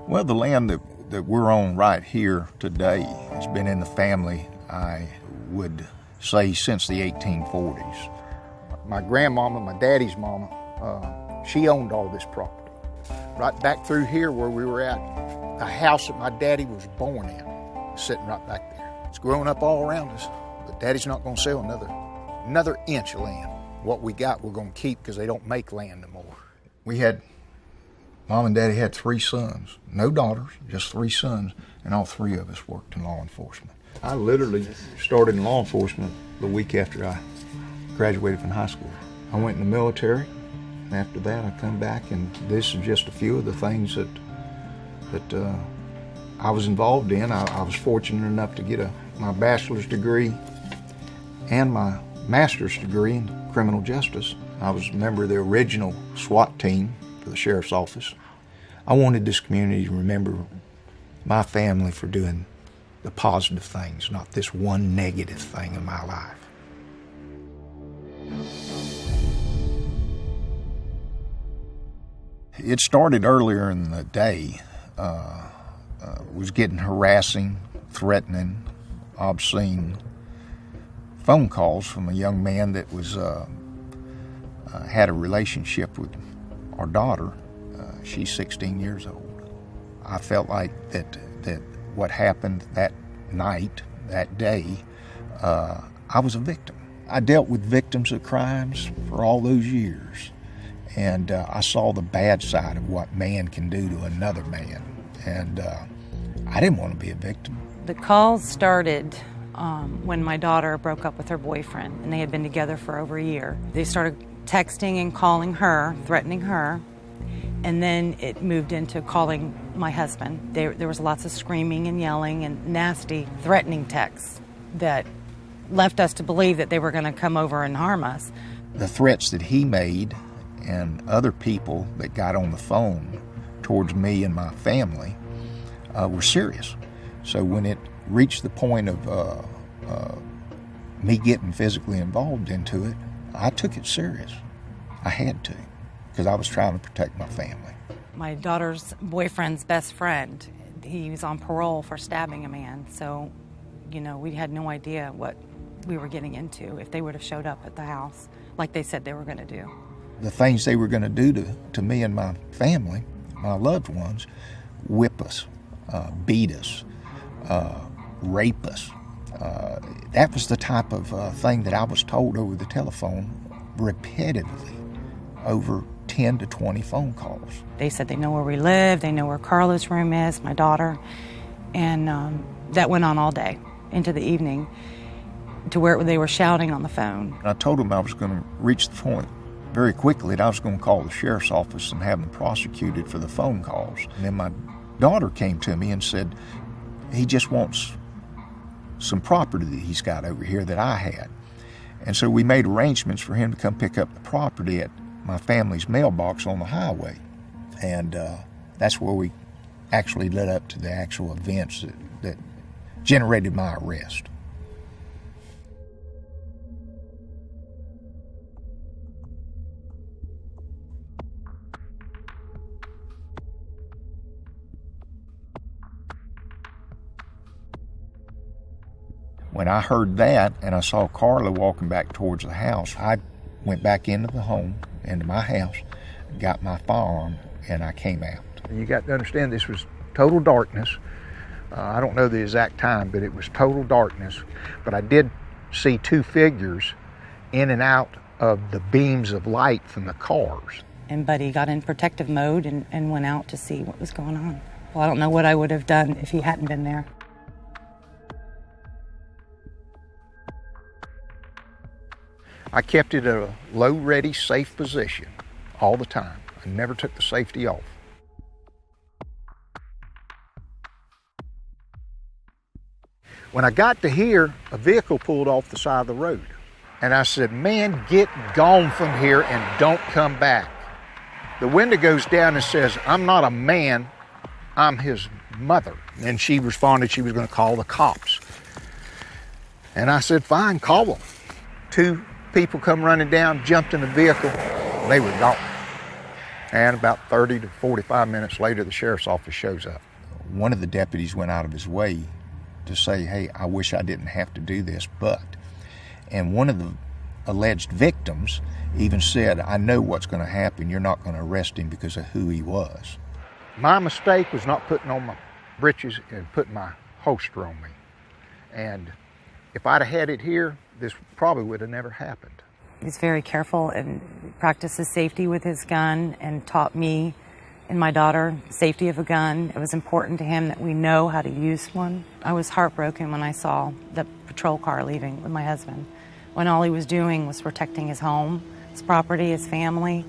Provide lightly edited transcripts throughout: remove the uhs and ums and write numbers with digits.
Well, the land that we're on right here today has been in the family, I would say, since the 1840s. My grandmama, my daddy's mama, she owned all this property. Right back through here where we were at, the house that my daddy was born in, sitting right back there. It's growing up all around us, but Daddy's not going to sell another inch of land. What we got, we're going to keep because they don't make land no more. Mom and Daddy had 3 sons, no daughters, just 3 sons, and all 3 of us worked in law enforcement. I literally started in law enforcement the week after I graduated from high school. I went in the military, and after that I come back, and this is just a few of the things that I was involved in. I was fortunate enough to get my bachelor's degree and my master's degree in criminal justice. I was a member of the original SWAT team for the sheriff's office. I wanted this community to remember my family for doing the positive things, not this one negative thing in my life. It started earlier in the day. Was getting harassing, threatening, obscene phone calls from a young man that was had a relationship with our daughter. She's 16 years old. I felt like that what happened that night, that day, I was a victim. I dealt with victims of crimes for all those years, and I saw the bad side of what man can do to another man, and I didn't want to be a victim. The calls started when my daughter broke up with her boyfriend, and they had been together for over a year. They started texting and calling her, threatening her, and then it moved into calling my husband. There was lots of screaming and yelling and nasty, threatening texts that left us to believe that they were going to come over and harm us. The threats that he made and other people that got on the phone towards me and my family were serious. So when it reached the point of me getting physically involved into it, I took it serious. I had to, because I was trying to protect my family. My daughter's boyfriend's best friend, he was on parole for stabbing a man. So, we had no idea what we were getting into if they would have showed up at the house like they said they were going to do. The things they were going to do to me and my family, my loved ones, whip us, beat us, rape us. That was the type of thing that I was told over the telephone repetitively over 10 to 20 phone calls. They said they know where we live, they know where Carla's room is, my daughter, and that went on all day into the evening to where they were shouting on the phone. I told them I was going to reach the point very quickly that I was going to call the sheriff's office and have them prosecuted for the phone calls. And then my daughter came to me and said, he just wants some property that he's got over here that I had. And so we made arrangements for him to come pick up the property at my family's mailbox on the highway. And that's where we actually led up to the actual events that generated my arrest. When I heard that and I saw Carla walking back towards the house, I went back into the home, into my house, got my firearm, and I came out. You got to understand this was total darkness. I don't know the exact time, but it was total darkness. But I did see 2 figures in and out of the beams of light from the cars. And Buddy got in protective mode and went out to see what was going on. Well, I don't know what I would have done if he hadn't been there. I kept it at a low, ready, safe position all the time. I never took the safety off. When I got to here, a vehicle pulled off the side of the road. And I said, man, get gone from here and don't come back. The window goes down and says, I'm not a man, I'm his mother. And she responded she was going to call the cops. And I said, fine, call them. 2 people come running down, jumped in the vehicle, they were gone. And about 30 to 45 minutes later, the sheriff's office shows up. One of the deputies went out of his way to say, hey, I wish I didn't have to do this, but. And one of the alleged victims even said, I know what's going to happen. You're not going to arrest him because of who he was. My mistake was not putting on my britches and putting my holster on me. And if I'd have had it here, this probably would have never happened. He's very careful and practices safety with his gun and taught me and my daughter safety of a gun. It was important to him that we know how to use one. I was heartbroken when I saw the patrol car leaving with my husband, when all he was doing was protecting his home, his property, his family.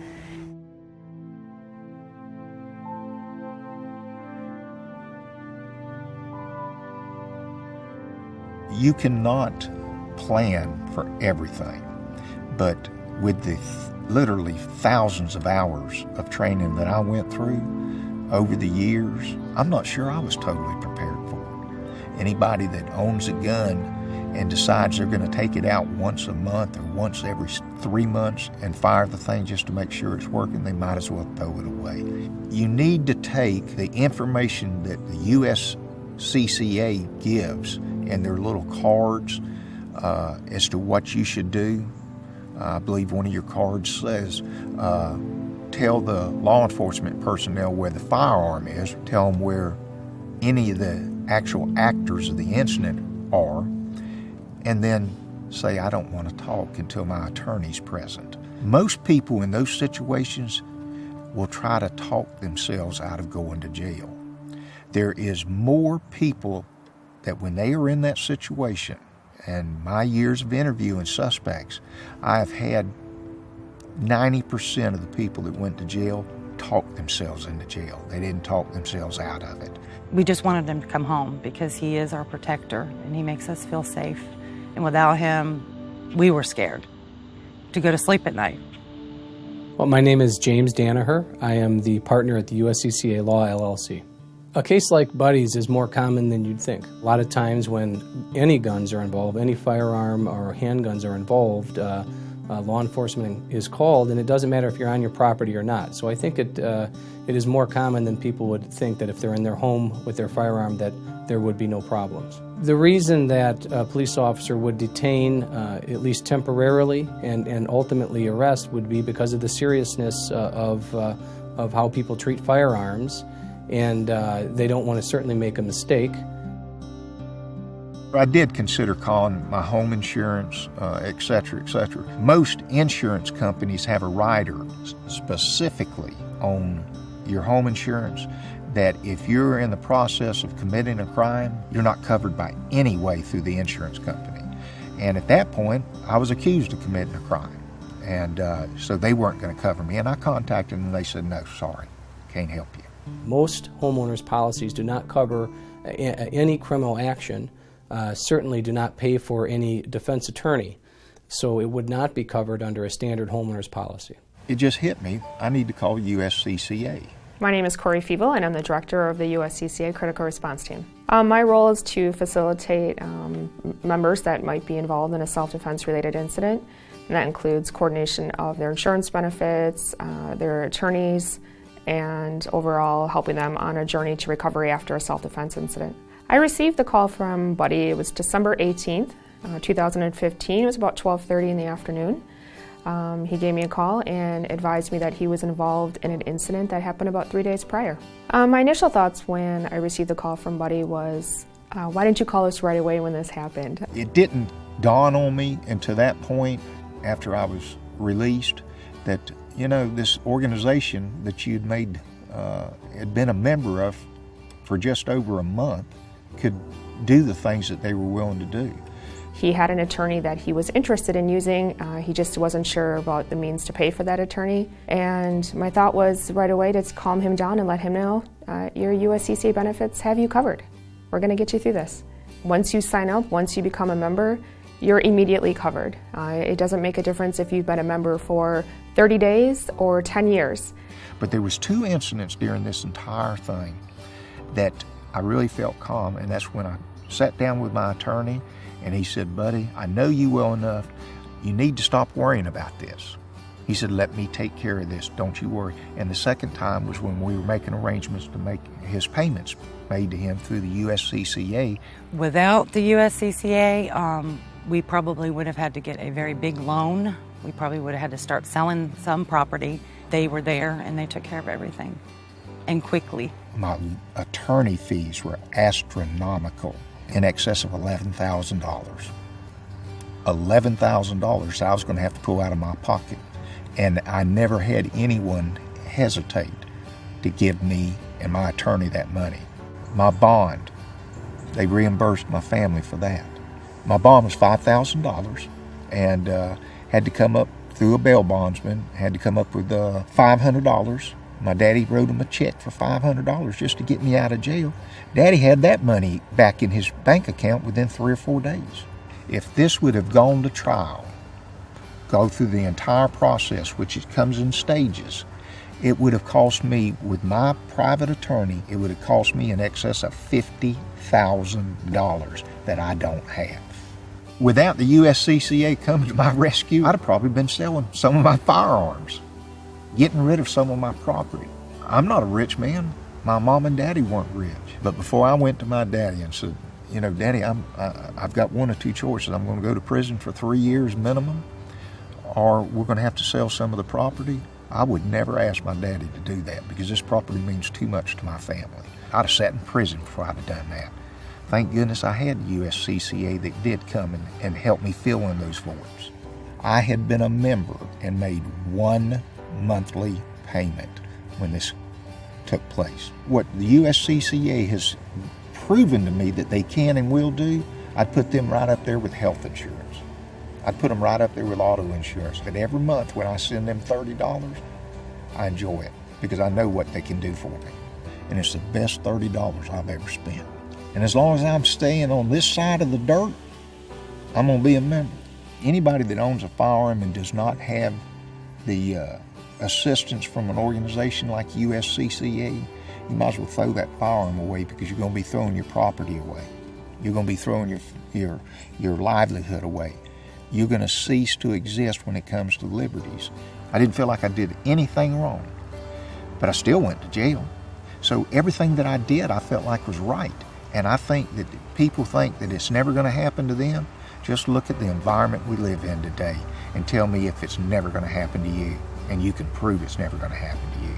You cannot plan for everything, but with the literally thousands of hours of training that I went through over the years, I'm not sure I was totally prepared for it. Anybody that owns a gun and decides they're going to take it out once a month or once every 3 months and fire the thing just to make sure it's working, they might as well throw it away. You need to take the information that the USCCA gives in their little cards as to what you should do. I believe one of your cards says, tell the law enforcement personnel where the firearm is, tell them where any of the actual actors of the incident are, and then say, I don't want to talk until my attorney's present. Most people in those situations will try to talk themselves out of going to jail. There is more people that when they are in that situation, and my years of interviewing suspects, I have had 90% of the people that went to jail talk themselves into jail. They didn't talk themselves out of it. We just wanted him to come home because he is our protector and he makes us feel safe. And without him, we were scared to go to sleep at night. Well, my name is James Danaher. I am the partner at the USCCA Law LLC. A case like Buddy's is more common than you'd think. A lot of times when any guns are involved, any firearm or handguns are involved, law enforcement is called, and it doesn't matter if you're on your property or not. So I think it is more common than people would think that if they're in their home with their firearm that there would be no problems. The reason that a police officer would detain, at least temporarily, and ultimately arrest would be because of the seriousness of how people treat firearms, and they don't want to certainly make a mistake. I did consider calling my home insurance, et cetera, et cetera. Most insurance companies have a rider specifically on your home insurance that if you're in the process of committing a crime, you're not covered by any way through the insurance company. And at that point, I was accused of committing a crime. And so they weren't going to cover me. And I contacted them and they said, no, sorry, can't help you. Most homeowners' policies do not cover any criminal action, certainly do not pay for any defense attorney, so it would not be covered under a standard homeowner's policy. It just hit me. I need to call USCCA. My name is Corey Feeble, and I'm the director of the USCCA Critical Response Team. My role is to facilitate members that might be involved in a self-defense related incident, and that includes coordination of their insurance benefits, their attorneys, and overall helping them on a journey to recovery after a self-defense incident. I received the call from Buddy. It was December 18th, 2015. It was about 12:30 in the afternoon. He gave me a call and advised me that he was involved in an incident that happened about 3 days prior. My initial thoughts when I received the call from Buddy was, why didn't you call us right away when this happened? It didn't dawn on me until that point after I was released that, you know, this organization that you'd made, had been a member of for just over a month could do the things that they were willing to do. He had an attorney that he was interested in using. He just wasn't sure about the means to pay for that attorney. And my thought was right away to calm him down and let him know, your USCCA benefits have you covered. We're going to get you through this. Once you sign up, once you become a member, you're immediately covered. It doesn't make a difference if you've been a member for 30 days or 10 years. But there was 2 incidents during this entire thing that I really felt calm, and that's when I sat down with my attorney and he said, Buddy, I know you well enough. You need to stop worrying about this. He said, let me take care of this, don't you worry. And the second time was when we were making arrangements to make his payments made to him through the USCCA. Without the USCCA, we probably would have had to get a very big loan. We probably would have had to start selling some property. They were there and they took care of everything, and quickly. My attorney fees were astronomical, in excess of $11,000. $11,000 I was going to have to pull out of my pocket. And I never had anyone hesitate to give me and my attorney that money. My bond, they reimbursed my family for that. My bond was $5,000 and had to come up through a bail bondsman, had to come up with $500. My daddy wrote him a check for $500 just to get me out of jail. Daddy had that money back in his bank account within 3 or 4 days. If this would have gone to trial, go through the entire process, which it comes in stages, it would have cost me, with my private attorney, it would have cost me in excess of $50,000 that I don't have. Without the USCCA coming to my rescue, I'd have probably been selling some of my firearms, getting rid of some of my property. I'm not a rich man. My mom and daddy weren't rich. But before I went to my daddy and said, you know, Daddy, I've got one of two choices. I'm going to go to prison for 3 years minimum, or we're going to have to sell some of the property. I would never ask my daddy to do that because this property means too much to my family. I'd have sat in prison before I'd have done that. Thank goodness I had the USCCA that did come and help me fill in those voids. I had been a member and made one monthly payment when this took place. What the USCCA has proven to me that they can and will do, I'd put them right up there with health insurance. I'd put them right up there with auto insurance. But every month when I send them $30, I enjoy it because I know what they can do for me. And it's the best $30 I've ever spent. And as long as I'm staying on this side of the dirt, I'm going to be a member. Anybody that owns a firearm and does not have the assistance from an organization like USCCA, you might as well throw that firearm away because you're going to be throwing your property away. You're going to be throwing your livelihood away. You're going to cease to exist when it comes to liberties. I didn't feel like I did anything wrong, but I still went to jail. So everything that I did, I felt like was right. And I think that people think that it's never going to happen to them. Just look at the environment we live in today and tell me if it's never going to happen to you, and you can prove it's never going to happen to you.